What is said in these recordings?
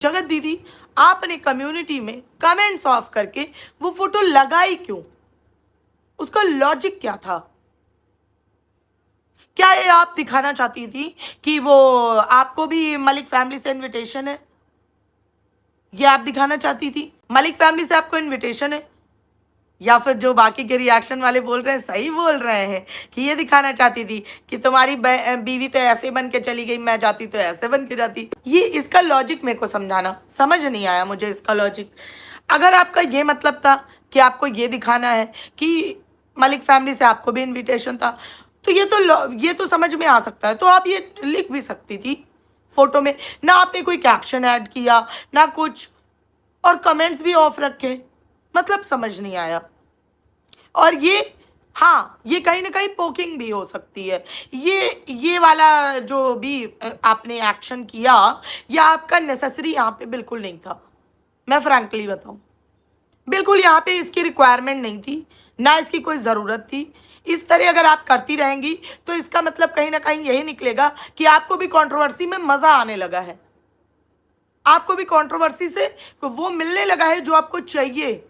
जगत दीदी, आपने कम्युनिटी में कमेंट्स ऑफ करके वो फोटो लगाई क्यों? उसका लॉजिक क्या था? क्या ये आप दिखाना चाहती थी कि वो आपको भी मलिक फैमिली से इनविटेशन है? ये आप दिखाना चाहती थी मलिक फैमिली से आपको इनविटेशन है? या फिर जो बाकी के रिएक्शन वाले बोल रहे हैं सही बोल रहे हैं कि ये दिखाना चाहती थी कि तुम्हारी बीवी तो ऐसे बन के चली गई, मैं जाती तो ऐसे बन के जाती? ये इसका लॉजिक मेरे को समझाना, समझ नहीं आया मुझे इसका लॉजिक। अगर आपका ये मतलब था कि आपको ये दिखाना है कि मलिक फैमिली से आपको भी इनविटेशन था, तो ये तो समझ में आ सकता है, तो आप ये लिख भी सकती थी फोटो में ना। आपने कोई कैप्शन ऐड किया ना कुछ, और कमेंट्स भी ऑफ रखे, मतलब समझ नहीं आया। और ये, हाँ, ये कहीं ना कहीं पोकिंग भी हो सकती है। ये वाला जो भी आपने एक्शन किया, या आपका नेसेसरी यहाँ पे बिल्कुल नहीं था। मैं फ्रैंकली बताऊं, बिल्कुल यहाँ पे इसकी रिक्वायरमेंट नहीं थी, ना इसकी कोई ज़रूरत थी। इस तरह अगर आप करती रहेंगी तो इसका मतलब कहीं ना कहीं यही निकलेगा कि आपको भी कंट्रोवर्सी में मज़ा आने लगा है, आपको भी कंट्रोवर्सी से वो मिलने लगा है जो आपको चाहिए।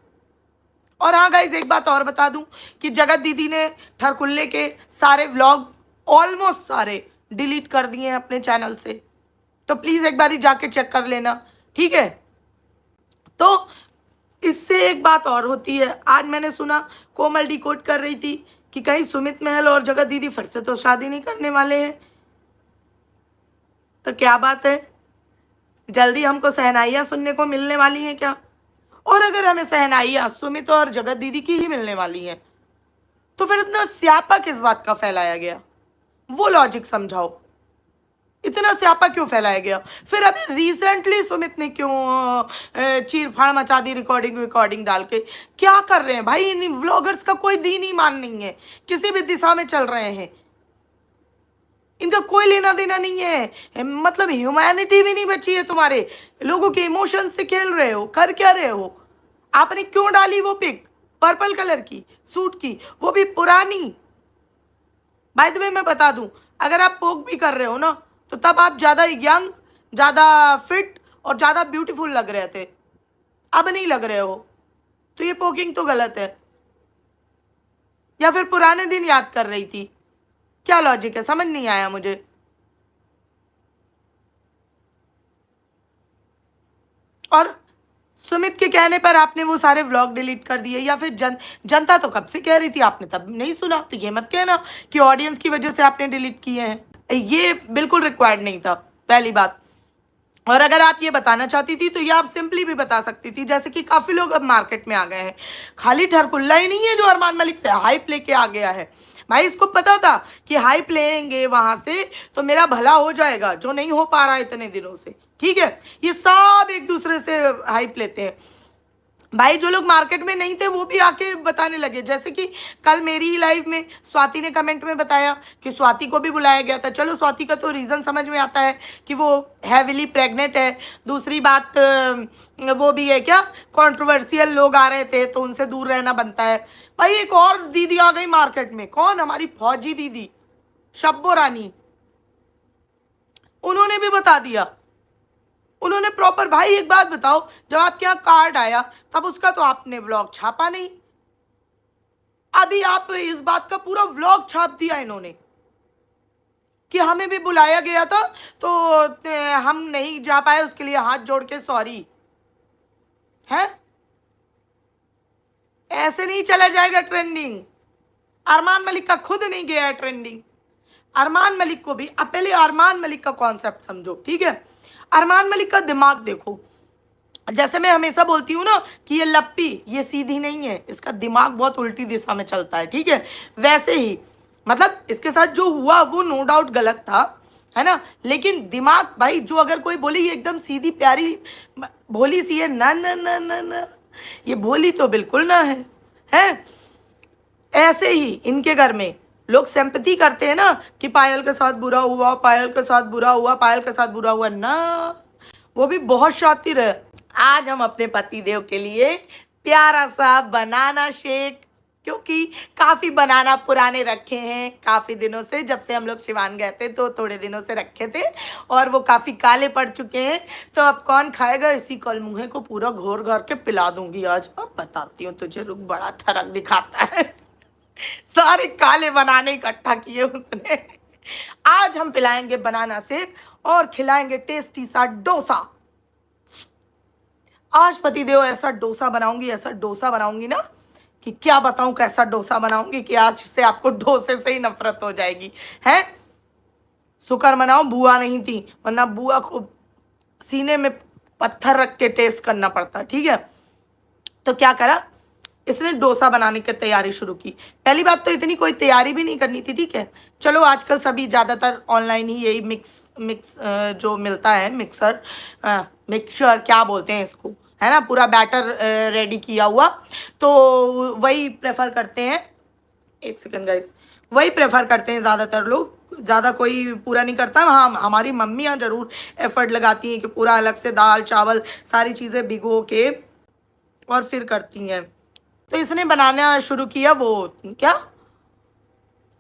और हाँ गाइज, एक बात और बता दूं कि जगत दीदी ने ठरकुल्ले के सारे व्लॉग ऑलमोस्ट सारे डिलीट कर दिए हैं अपने चैनल से, तो प्लीज़ एक बार ही जाके चेक कर लेना, ठीक है? तो इससे एक बात और होती है, आज मैंने सुना कोमल डिकोड कर रही थी कि कहीं सुमित महल और जगत दीदी फिर से तो शादी नहीं करने वाले हैं। तो क्या बात है, जल्दी हमको सहनाइयाँ सुनने को मिलने वाली हैं क्या? और अगर हमें सहनाइयाँ सुमित और जगत दीदी की ही मिलने वाली हैं, तो फिर इतना स्यापा किस बात का फैलाया गया? वो लॉजिक समझाओ, इतना स्यापा क्यों फैलाया गया? फिर अभी रिसेंटली सुमित ने क्यों चीरफाड़ मचा दी रिकॉर्डिंग डाल के? क्या कर रहे हैं भाई? इन व्लॉगर्स का कोई दीन ईमान नहीं है, किसी भी दिशा में चल रहे हैं, इनका कोई लेना देना नहीं है, मतलब ह्यूमैनिटी भी नहीं बची है। तुम्हारे लोगों के इमोशन से खेल रहे हो, कर क्या रहे हो? आपने क्यों डाली वो पिक पर्पल कलर की सूट की, वो भी पुरानी? बाय द वे मैं बता दूं, अगर आप पोक भी कर रहे हो ना, तो तब आप ज़्यादा यंग, ज़्यादा फिट और ज़्यादा ब्यूटीफुल लग रहे थे, अब नहीं लग रहे हो, तो ये पोकिंग तो गलत है। या फिर पुराने दिन याद कर रही थी? क्या लॉजिक है, समझ नहीं आया मुझे। और सुमित के कहने पर आपने वो सारे व्लॉग डिलीट कर दिए, या फिर जनता तो कब से कह रही थी, आपने तब नहीं सुना? तो ये मत कहना कि ऑडियंस की वजह से आपने डिलीट किए हैं, ये बिल्कुल रिक्वायर्ड नहीं था, पहली बात। और अगर आप ये बताना चाहती थी तो ये आप सिंपली भी बता सकती थी, जैसे कि काफ़ी लोग अब मार्केट में आ गए हैं। खाली ठरकुल्ला ही नहीं है जो अरमान मलिक से हाइप लेके आ गया है, भाई इसको पता था कि हाइप लेंगे वहां से तो मेरा भला हो जाएगा, जो नहीं हो पा रहा है इतने दिनों से, ठीक है? ये सब एक दूसरे से हाइप लेते हैं भाई। जो लोग मार्केट में नहीं थे वो भी आके बताने लगे, जैसे कि कल मेरी ही लाइव में स्वाति ने कमेंट में बताया कि स्वाति को भी बुलाया गया था। चलो स्वाति का तो रीज़न समझ में आता है कि वो हैविली प्रेग्नेंट है। दूसरी बात वो भी है क्या, कंट्रोवर्शियल लोग आ रहे थे तो उनसे दूर रहना बनता है। भाई एक और दीदी आ गई मार्केट में, कौन? हमारी फौजी दीदी शब्बो रानी, उन्होंने भी बता दिया, उन्होंने प्रॉपर। भाई एक बात बताओ, जब आपके यहाँ कार्ड आया तब उसका तो आपने व्लॉग छापा नहीं, अभी आप इस बात का पूरा व्लॉग छाप दिया इन्होंने कि हमें भी बुलाया गया था तो हम नहीं जा पाए, उसके लिए हाथ जोड़ के सॉरी है। ऐसे नहीं चला जाएगा ट्रेंडिंग। अरमान मलिक का खुद नहीं गया है ट्रेंडिंग। अरमान मलिक को भी, अब पहले अरमान मलिक का कॉन्सेप्ट समझो, ठीक है? अरमान मलिक का दिमाग देखो, जैसे मैं हमेशा बोलती हूँ ना कि ये लप्पी, ये सीधी नहीं है, इसका दिमाग बहुत उल्टी दिशा में चलता है, ठीक है? वैसे ही मतलब इसके साथ जो हुआ वो नो डाउट गलत था, है ना? लेकिन दिमाग भाई, जो अगर कोई बोले ये एकदम सीधी प्यारी भोली सी है, ना ना ना ना ना, ये भोली तो बिल्कुल ना है? ऐसे ही इनके घर में लोग सिंपैथी करते हैं ना कि पायल के साथ बुरा हुआ, पायल के साथ बुरा हुआ, पायल के साथ बुरा हुआ ना, वो भी बहुत शातिर है। आज हम अपने पति देव के लिए प्यारा सा बनाना शेक क्योंकि काफी बनाना पुराने रखे हैं काफी दिनों से, जब से हम लोग सिवान गए थे तो थोड़े दिनों से रखे थे और वो काफी काले पड़ चुके हैं। तो अब कौन खाएगा, इसी कल मुँहे को पूरा घोर घोर के पिला दूंगी आज। अब बताती हूँ तुझे, रुक, बड़ा ठरक दिखाता है। सारे काले बनाने इकट्ठा किए उसने। आज हम पिलाएंगे बनाना शेक और खिलाएंगे टेस्टी सा डोसा। आज पतिदेव ऐसा डोसा बनाऊंगी, ऐसा डोसा बनाऊंगी ना कि क्या बताऊं कैसा डोसा बनाऊंगी कि आज से आपको डोसे से ही नफरत हो जाएगी। है, शुक्र मनाओ बुआ नहीं थी, वरना बुआ को सीने में पत्थर रख के टेस्ट करना पड़ता। ठीक है, तो क्या करा इसने, डोसा बनाने की तैयारी शुरू की। पहली बात तो इतनी कोई तैयारी भी नहीं करनी थी। ठीक है, चलो आजकल सभी ज़्यादातर ऑनलाइन ही यही मिक्स जो मिलता है, मिक्सचर क्या बोलते हैं इसको, है ना, पूरा बैटर रेडी किया हुआ, तो वही प्रेफर करते हैं। एक सेकंड गाइस, वही प्रेफर करते हैं ज़्यादातर लोग, ज़्यादा कोई पूरा नहीं करता। हाँ, हमारी मम्मियाँ ज़रूर एफर्ट लगाती हैं कि पूरा अलग से दाल चावल सारी चीज़ें भिगो के और फिर करती हैं। तो इसने बनाना शुरू किया वो क्या,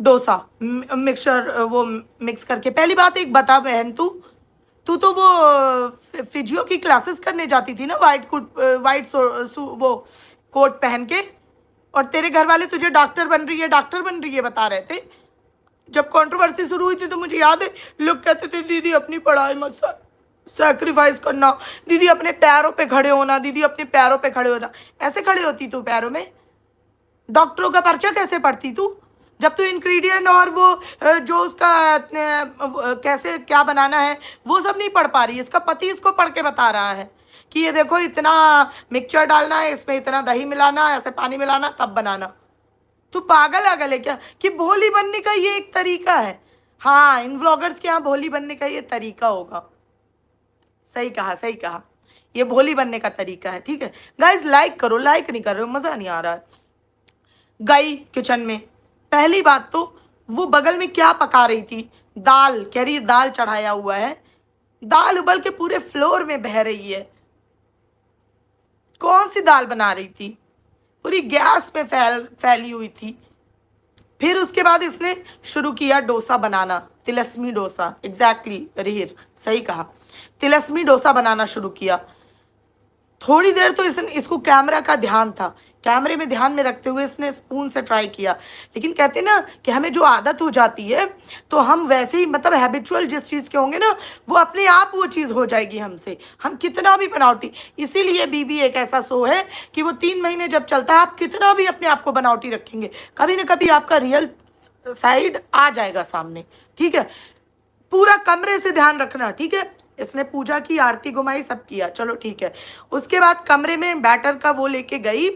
डोसा मिक्सचर, वो मिक्स करके। पहली बात एक बता बहन, तू तो वो फिजियो की क्लासेस करने जाती थी ना, वो कोट पहन के, और तेरे घर वाले तुझे डॉक्टर बन रही है बता रहे थे। जब कंट्रोवर्सी शुरू हुई थी तो मुझे याद है लोग कहते थे दीदी अपनी पढ़ाई मत सैक्रिफाइस करना, दीदी अपने पैरों पे खड़े होना, दीदी अपने पैरों पे खड़े होना। ऐसे खड़े होती तू पैरों में? डॉक्टरों का पर्चा कैसे पढ़ती तू, जब तू इंग्रेडिएंट और वो जो उसका कैसे क्या बनाना है वो सब नहीं पढ़ पा रही। इसका पति इसको पढ़ के बता रहा है कि ये देखो इतना मिक्सचर डालना है, इसमें इतना दही मिलाना है, ऐसे पानी मिलाना तब बनाना। तू पागल आगल है क्या कि भोली बनने का ये एक तरीका है? हाँ, इन व्लॉगर्स के यहाँ भोली बनने का ये तरीका होगा। सही कहा, सही कहा, ये भोली बनने का तरीका है। ठीक है गाइज, लाइक करो, लाइक नहीं कर रहे हो, मज़ा नहीं आ रहा है। गई किचन में, पहली बात तो वो बगल में क्या पका रही थी, दाल, कह रही है दाल चढ़ाया हुआ है, दाल उबल के पूरे फ्लोर में बह रही है। कौन सी दाल बना रही थी, पूरी गैस में फैली हुई थी। फिर उसके बाद इसने शुरू किया डोसा बनाना, तिलस्मी डोसा, एग्जैक्टली रीर, सही कहा, तिलस्मी डोसा बनाना शुरू किया। थोड़ी देर तो इसको कैमरा का ध्यान था, कैमरे में ध्यान में रखते हुए इसने स्पून से ट्राई किया। लेकिन कहते ना कि हमें जो आदत हो जाती है तो हम वैसे ही, मतलब हैबिचुअल जिस चीज़ के होंगे ना वो अपने आप वो चीज़ हो जाएगी हमसे, हम कितना भी बनावटी। इसीलिए बीबी एक ऐसा शो है कि वो 3 महीने जब चलता है, आप कितना भी अपने आप को बनावटी रखेंगे, कभी ना कभी आपका रियल साइड आ जाएगा सामने। ठीक है, पूरा कमरे से ध्यान रखना। ठीक है, इसने पूजा की, आरती घुमाई, सब किया, चलो ठीक है। उसके बाद कमरे में बैटर का वो लेके गई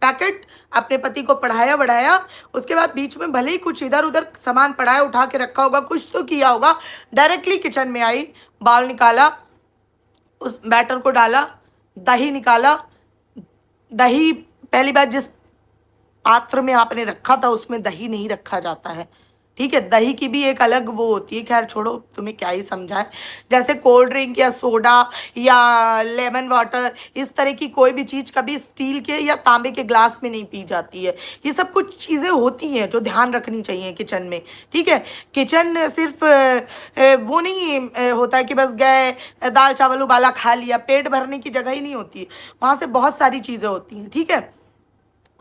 पैकेट, अपने पति को पढ़ाया बढ़ाया। उसके बाद बीच में भले ही कुछ इधर उधर सामान पढ़ाया, उठा के रखा होगा, कुछ तो किया होगा, डायरेक्टली किचन में आई, बाउल निकाला, उस बैटर को डाला, दही निकाला। दही पहली बात, जिस पात्र में आपने रखा था उसमें दही नहीं रखा जाता है। ठीक है, दही की भी एक अलग वो होती है, खैर छोड़ो, तुम्हें क्या ही समझाएं। जैसे कोल्ड ड्रिंक या सोडा या लेमन वाटर, इस तरह की कोई भी चीज़ कभी स्टील के या तांबे के ग्लास में नहीं पी जाती है। ये सब कुछ चीज़ें होती हैं जो ध्यान रखनी चाहिए किचन में। ठीक है, किचन सिर्फ वो नहीं होता है कि बस गए दाल चावल उबाला खा लिया, पेट भरने की जगह ही नहीं होती है, वहाँ से बहुत सारी चीज़ें होती हैं। ठीक है,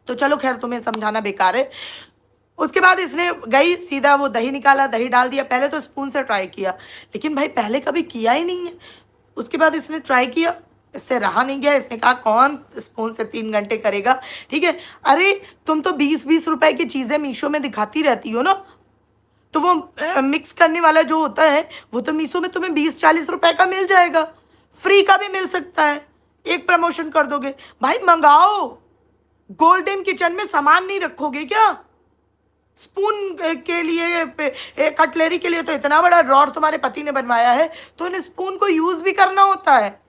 तो चलो खैर तुम्हें समझाना बेकार है। उसके बाद इसने गई सीधा वो दही निकाला, दही डाल दिया। पहले तो स्पून से ट्राई किया, लेकिन भाई पहले कभी किया ही नहीं है। उसके बाद इसने ट्राई किया, इससे रहा नहीं गया। इसने कहा कौन स्पून से 3 घंटे करेगा। ठीक है, अरे तुम तो 20-20 रुपए की चीज़ें मीशो में दिखाती रहती हो ना, तो वो मिक्स करने वाला जो होता है वो तो मीशो में तुम्हें 20-40 रुपए का मिल जाएगा, फ्री का भी मिल सकता है। एक प्रमोशन कर दोगे भाई, मंगाओ। गोल्डन किचन में सामान नहीं रखोगे क्या? स्पून के लिए, कटलरी के लिए तो इतना बड़ा ड्रॉर तुम्हारे पति ने बनवाया है, तो इन स्पून को यूज भी करना होता है,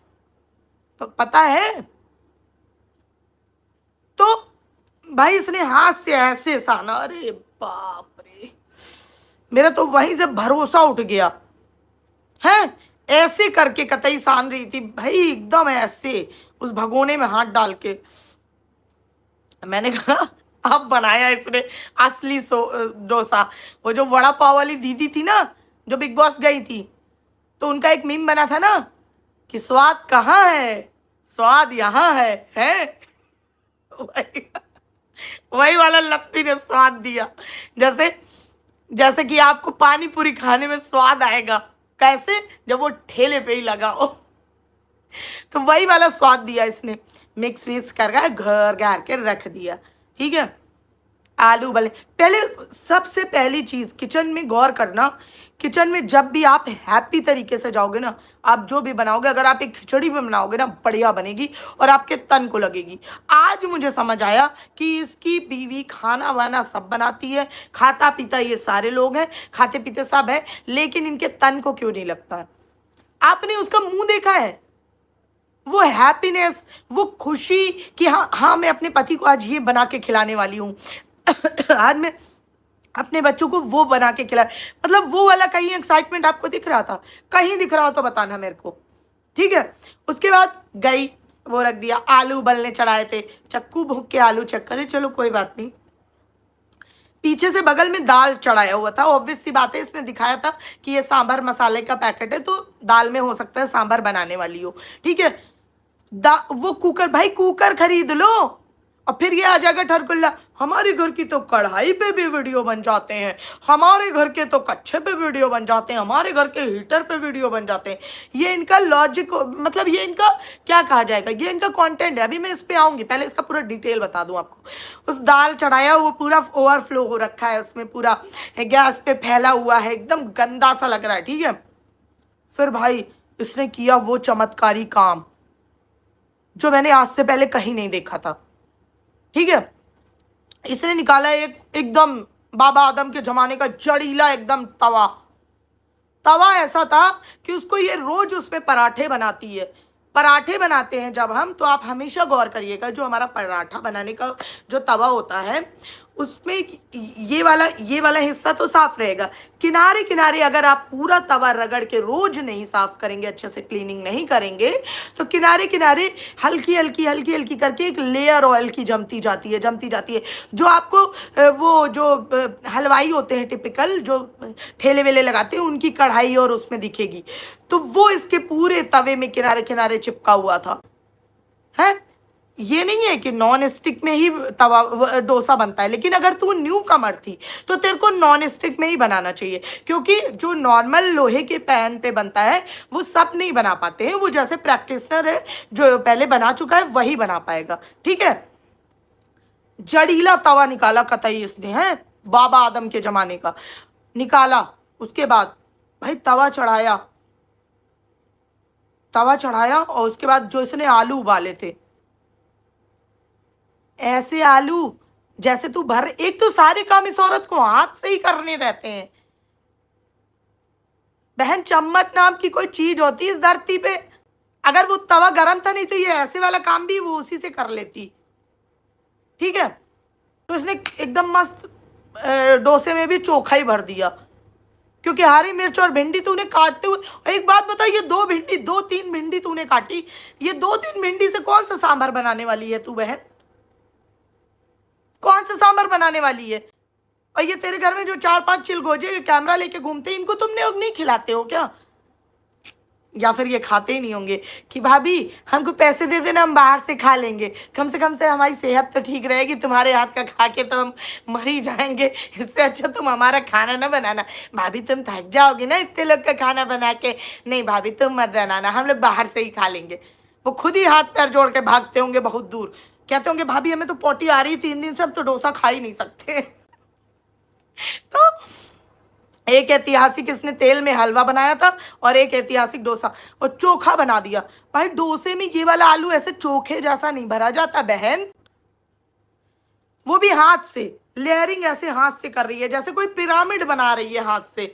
पता है? तो भाई इसने हाथ से ऐसे साना, अरे बाप रे, मेरा तो वहीं से भरोसा उठ गया है। ऐसे करके कतई सान रही थी भाई, एकदम ऐसे उस भगोने में हाथ डाल के। मैंने कहा अब बनाया इसने असली डोसा। वो जो वड़ा पाव वाली दीदी थी ना, जो बिग बॉस गई थी, तो उनका एक मीम बना था ना कि स्वाद कहाँ है, स्वाद यहाँ है। वही वही वाला लप्पी ने स्वाद दिया। जैसे जैसे कि आपको पानी पूरी खाने में स्वाद आएगा, कैसे? जब वो ठेले पे ही लगा हो। तो वही वाला स्वाद दिया इसने, मिक्स विक्स कर घर घर के रख दिया। ठीक है, आलू उबलने पहले, सबसे पहली चीज किचन में गौर करना, किचन में जब भी आप हैप्पी तरीके से जाओगे ना, आप जो भी बनाओगे, अगर आप एक खिचड़ी भी बनाओगे ना, बढ़िया बनेगी और आपके तन को लगेगी। आज मुझे समझ आया कि इसकी बीवी खाना वाना सब बनाती है, खाता पीता ये सारे लोग हैं, खाते पीते सब है, लेकिन इनके तन को क्यों नहीं लगता है? आपने उसका मुंह देखा है? वो हैप्पीनेस, वो खुशी कि हाँ हाँ मैं अपने पति को आज ये बना के खिलाने वाली हूँ। आज मैं अपने बच्चों को वो बना के खिला, मतलब वो वाला कहीं एक्साइटमेंट आपको दिख रहा था? कहीं दिख रहा हो तो बताना मेरे को। ठीक है, उसके बाद गई, वो रख दिया, आलू उबलने चढ़ाए थे, चक्कू भूक के आलू चेक करे, चलो कोई बात नहीं। पीछे से बगल में दाल चढ़ाया हुआ था, ऑब्वियस सी बात है, इसने दिखाया था कि ये सांभर मसाले का पैकेट है, तो दाल में हो सकता है सांभर बनाने वाली हो। ठीक है, वो कुकर, भाई कुकर खरीद लो। और फिर ये आ जाएगा ठरकुल्ला, हमारे घर की तो कढ़ाई पे भी वीडियो बन जाते हैं, हमारे घर के तो कच्चे पे वीडियो बन जाते हैं, हमारे घर के हीटर पे वीडियो बन जाते हैं। ये इनका लॉजिक, मतलब ये इनका क्या कहा जाएगा, ये इनका कंटेंट है। अभी मैं इस पे आऊंगी, पहले इसका पूरा डिटेल बता दूं आपको। उस दाल चढ़ाया, वो पूरा ओवरफ्लो हो रखा है, उसमें पूरा गैस पे फैला हुआ है, एकदम गंदा सा लग रहा है। ठीक है, फिर भाई इसने किया वो चमत्कारी काम जो मैंने आज से पहले कहीं नहीं देखा था। ठीक है, इसने निकाला एक एकदम बाबा आदम के जमाने का जड़ीला एकदम तवा। तवा ऐसा था कि उसको ये रोज उसमें पराठे बनाती है। पराठे बनाते हैं जब हम, तो आप हमेशा गौर करिएगा, जो हमारा पराठा बनाने का जो तवा होता है, उसमें ये वाला हिस्सा तो साफ रहेगा, किनारे किनारे अगर आप पूरा तवा रगड़ के रोज नहीं साफ करेंगे, अच्छे से क्लीनिंग नहीं करेंगे, तो किनारे किनारे हल्की हल्की करके एक लेयर ऑयल की जमती जाती है, जो आपको वो जो हलवाई होते हैं टिपिकल, जो ठेले वेले लगाते हैं, उनकी कढ़ाई और उसमें दिखेगी। तो वो इसके पूरे तवे में किनारे किनारे चिपका हुआ था है। ये नहीं है कि नॉन स्टिक में ही तवा डोसा बनता है, लेकिन अगर तू न्यू कमर थी तो तेरे को नॉन स्टिक में ही बनाना चाहिए, क्योंकि जो नॉर्मल लोहे के पैन पे बनता है वो सब नहीं बना पाते हैं। वो जैसे प्रैक्टिशनर है, जो पहले बना चुका है, वही बना पाएगा। ठीक है, जड़ीला तवा निकाला कतई इसने, है बाबा आदम के जमाने का निकाला। उसके बाद भाई तवा चढ़ाया और उसके बाद जो इसने आलू उबाले थे, ऐसे आलू जैसे तू भर, एक तो सारे काम इस औरत को हाथ से ही करने रहते हैं। बहन, चम्मच नाम की कोई चीज होती है इस धरती पे? अगर वो तवा गर्म था नहीं तो ये ऐसे वाला काम भी वो उसी से कर लेती। ठीक है, तो इसने एकदम मस्त डोसे में भी चोखा ही भर दिया, क्योंकि हरी मिर्च और भिंडी तूने काटते हुए, एक बात बता, ये दो तीन भिंडी तूने काटी, ये 2-3 भिंडी से कौन सा सांभर बनाने वाली है तू बहन? कौन सा सांभर बनाने वाली है? और ये तेरे घर में जो 4-5 चिलगोजे कैमरा लेके घूमते हैं, इनको तुमने अब नहीं खिलाते हो क्या? या फिर ये खाते ही नहीं होंगे कि भाभी हमको पैसे दे देना, हम बाहर से खा लेंगे, कम से हमारी सेहत तो ठीक रहेगी, तुम्हारे हाथ का खा के तो हम मर ही जाएंगे, इससे अच्छा तुम हमारा खाना ना बनाना। भाभी तुम थक जाओगे ना इतने लोग का खाना बना के, नहीं भाभी तुम मत बनाना, हम लोग बाहर से ही खा लेंगे। वो खुद ही हाथ पैर जोड़ के भागते होंगे बहुत दूर, कहते होंगे भाभी हमें तो पोटी आ रही 3 दिन से, हम तो डोसा खा ही नहीं सकते। तो एक ऐतिहासिक इसने तेल में हलवा बनाया था और एक ऐतिहासिक डोसा और चोखा बना दिया। भाई डोसे में ये वाला आलू ऐसे चोखे जैसा नहीं भरा जाता बहन, वो भी हाथ से, लेयरिंग ऐसे हाथ से कर रही है, जैसे कोई पिरामिड बना रही है हाथ से।